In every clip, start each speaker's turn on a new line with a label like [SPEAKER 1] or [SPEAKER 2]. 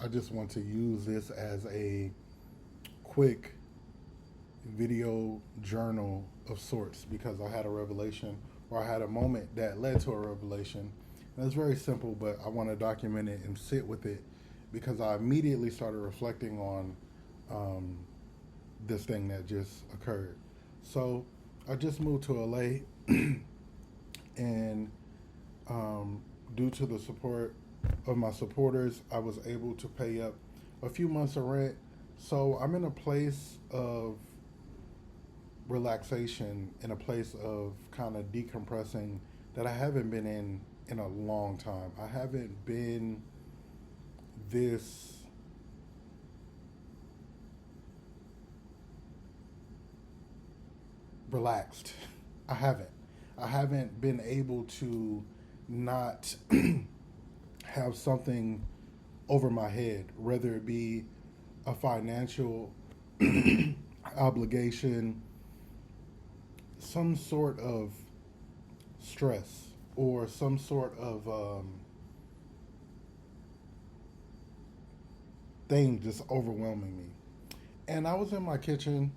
[SPEAKER 1] I just want to use this as a quick video journal of sorts because I had a revelation or I had a moment that led to a revelation. And it's very simple, but I want to document it and sit with it because I immediately started reflecting on um, this thing that just occurred. So I just moved to LA, and due to the support of my supporters, I was able to pay up a few months of rent. So I'm in a place of relaxation, in a place of kind of decompressing that I haven't been in a long time. I haven't been this relaxed. I haven't. I haven't been able to not have something over my head, whether it be a financial obligation, some sort of stress, or some sort of thing just overwhelming me. And I was in my kitchen,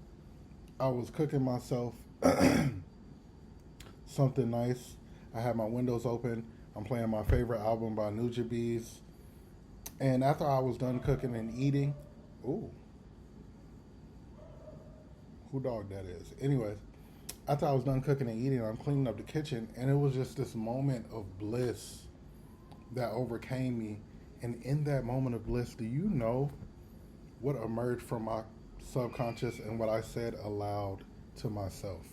[SPEAKER 1] I was cooking myself something nice. I had my windows open. I'm playing my favorite album by Nujabes. And after I was done cooking and eating, ooh, who dog that is? Anyways, after I was done cooking and eating, I'm cleaning up the kitchen, and it was just this moment of bliss that overcame me. And in that moment of bliss, do you know what emerged from my subconscious and what I said aloud to myself?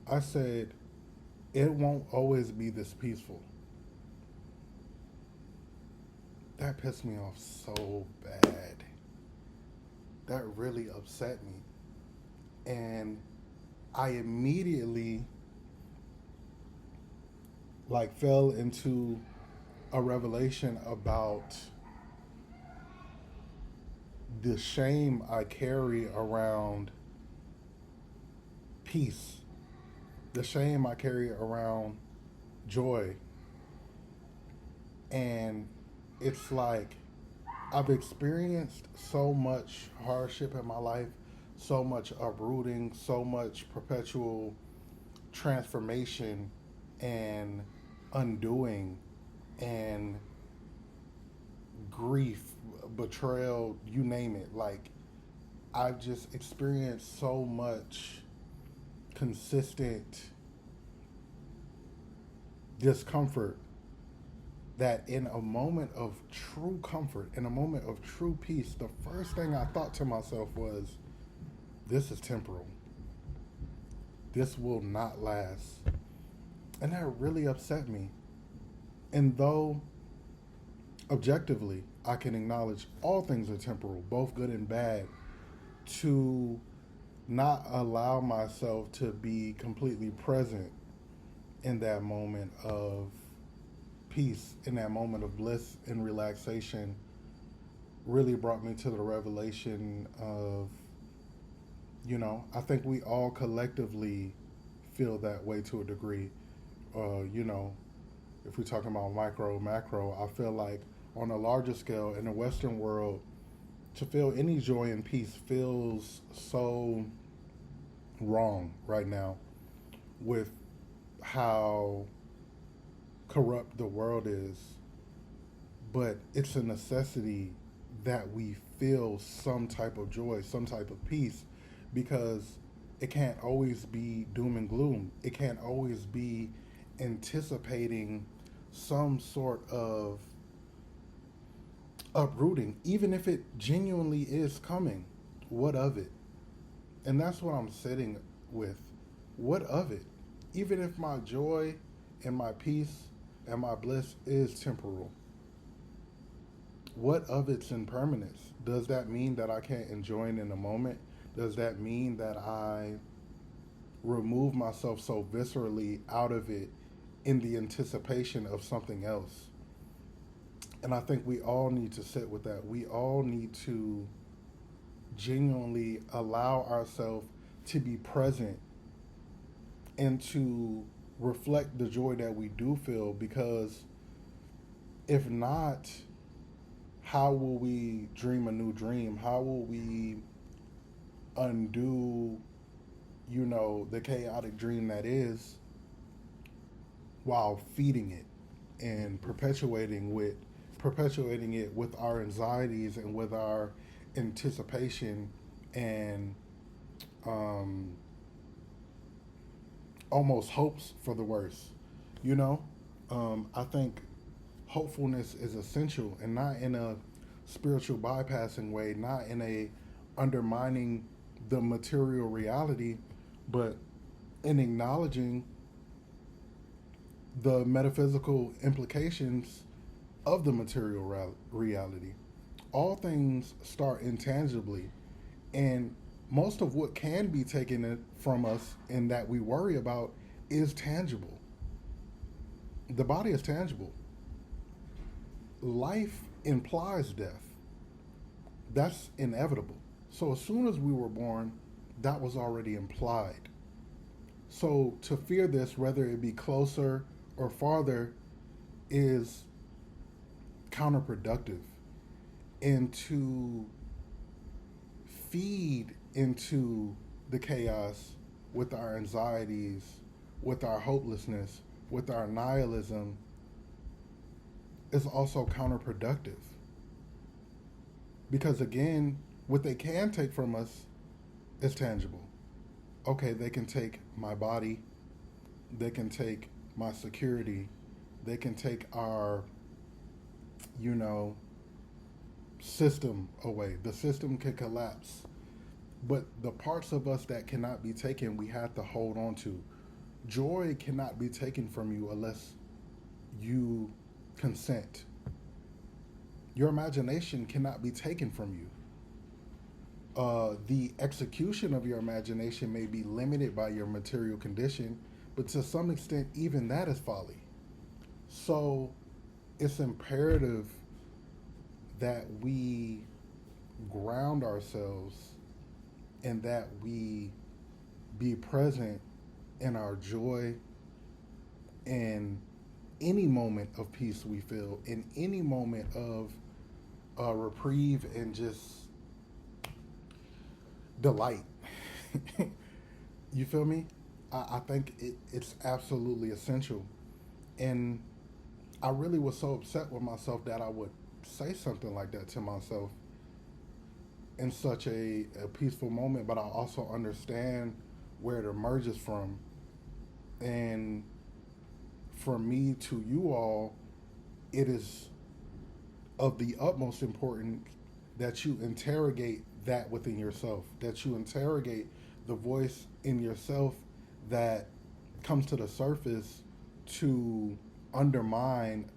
[SPEAKER 1] I said, it won't always be this peaceful. That pissed me off so bad. That really upset me. And I immediately fell into a revelation about the shame I carry around peace, the shame I carry around joy. And it's like I've experienced so much hardship in my life, so much uprooting, so much perpetual transformation and undoing and grief, betrayal, you name it. Like, I've just experienced so much consistent discomfort that in a moment of true comfort, in a moment of true peace, the first thing I thought to myself was, this is temporal. This will not last. And that really upset me. And though objectively I can acknowledge all things are temporal, both good and bad, to not allow myself to be completely present in that moment of peace, in that moment of bliss and relaxation, really brought me to the revelation of, I think we all collectively feel that way to a degree. Uh, you know, if we're talking about micro, macro, I feel like on a larger scale in the Western world, to feel any joy and peace feels so wrong right now with how corrupt the world is. But it's a necessity that we feel some type of joy, some type of peace, because it can't always be doom and gloom. It can't always be anticipating some sort of uprooting, even if it genuinely is coming. What of it? And that's what I'm sitting with. What of it? Even if my joy and my peace and my bliss is temporal, what of its impermanence? Does that mean that I can't enjoy it in a moment? Does that mean that I remove myself so viscerally out of it in the anticipation of something else? And I think we all need to sit with that. We all need to genuinely allow ourselves to be present and to reflect the joy that we do feel, because if not, how will we dream a new dream? How will we undo, the chaotic dream that is, while feeding it and perpetuating it with our anxieties and with our anticipation and um, almost hopes for the worst. You know, I think hopefulness is essential, and not in a spiritual bypassing way, not in a undermining the material reality, but in acknowledging the metaphysical implications of the material reality. All things start intangibly, and most of what can be taken from us and that we worry about is tangible. The body is tangible. Life implies death. That's inevitable. So as soon as we were born, that was already implied. So to fear this, whether it be closer or farther, is counterproductive. And to feed into the chaos with our anxieties, with our hopelessness, with our nihilism is also counterproductive. Because again, what they can take from us is tangible. Okay, they can take my body, they can take my security, they can take our, you know, system away. The system can collapse. But the parts of us that cannot be taken, we have to hold on to. Joy cannot be taken from you unless you consent. Your imagination cannot be taken from you. The execution of your imagination may be limited by your material condition, but to some extent, even that is folly. So it's imperative that we ground ourselves and that we be present in our joy in any moment of peace we feel, in any moment of reprieve and just delight. You feel me? I think it's absolutely essential. And I really was so upset with myself that I would say something like that to myself in such a peaceful moment, but I also understand where it emerges from. And for me to you all, it is of the utmost importance that you interrogate that within yourself, that you interrogate the voice in yourself that comes to the surface to undermine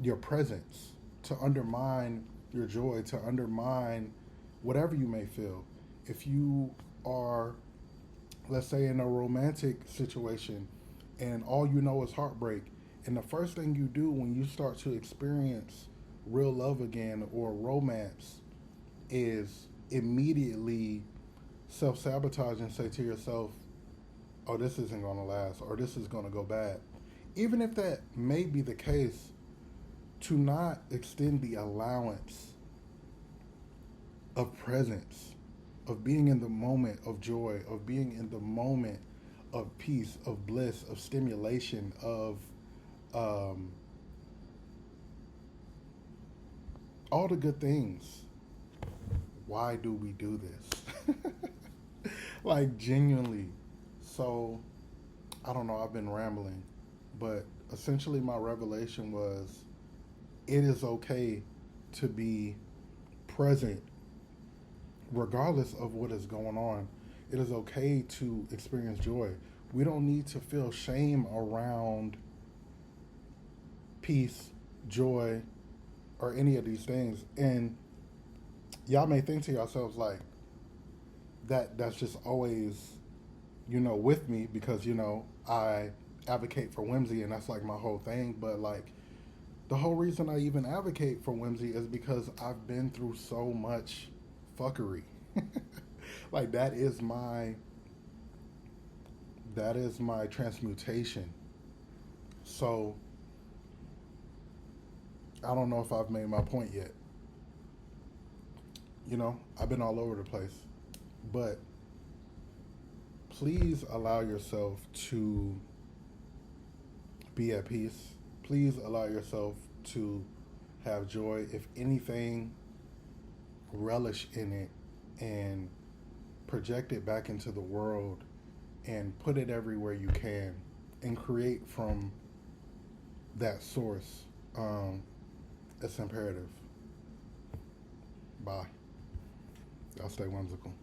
[SPEAKER 1] your presence, to undermine your joy, to undermine whatever you may feel. If you are, let's say, in a romantic situation and all you know is heartbreak, and the first thing you do when you start to experience real love again or romance is immediately self sabotage and say to yourself, oh, this isn't going to last or this is going to go bad. Even if that may be the case, to not extend the allowance of presence, of being in the moment of joy, of being in the moment of peace, of bliss, of stimulation, of um, all the good things. Why do we do this? Like, genuinely. So, I don't know, I've been rambling, but essentially my revelation was it is okay to be present regardless of what is going on. It is okay to experience joy. We don't need to feel shame around peace, joy, or any of these things. And y'all may think to yourselves like that's just always, with me because, I advocate for whimsy and that's like my whole thing. But like the whole reason I even advocate for whimsy is because I've been through so much fuckery. Like that is my transmutation. So I don't know if I've made my point yet. You know, I've been all over the place. But please allow yourself to be at peace. Please allow yourself to have joy. If anything, relish in it and project it back into the world and put it everywhere you can and create from that source. It's imperative. Bye. Y'all stay whimsical.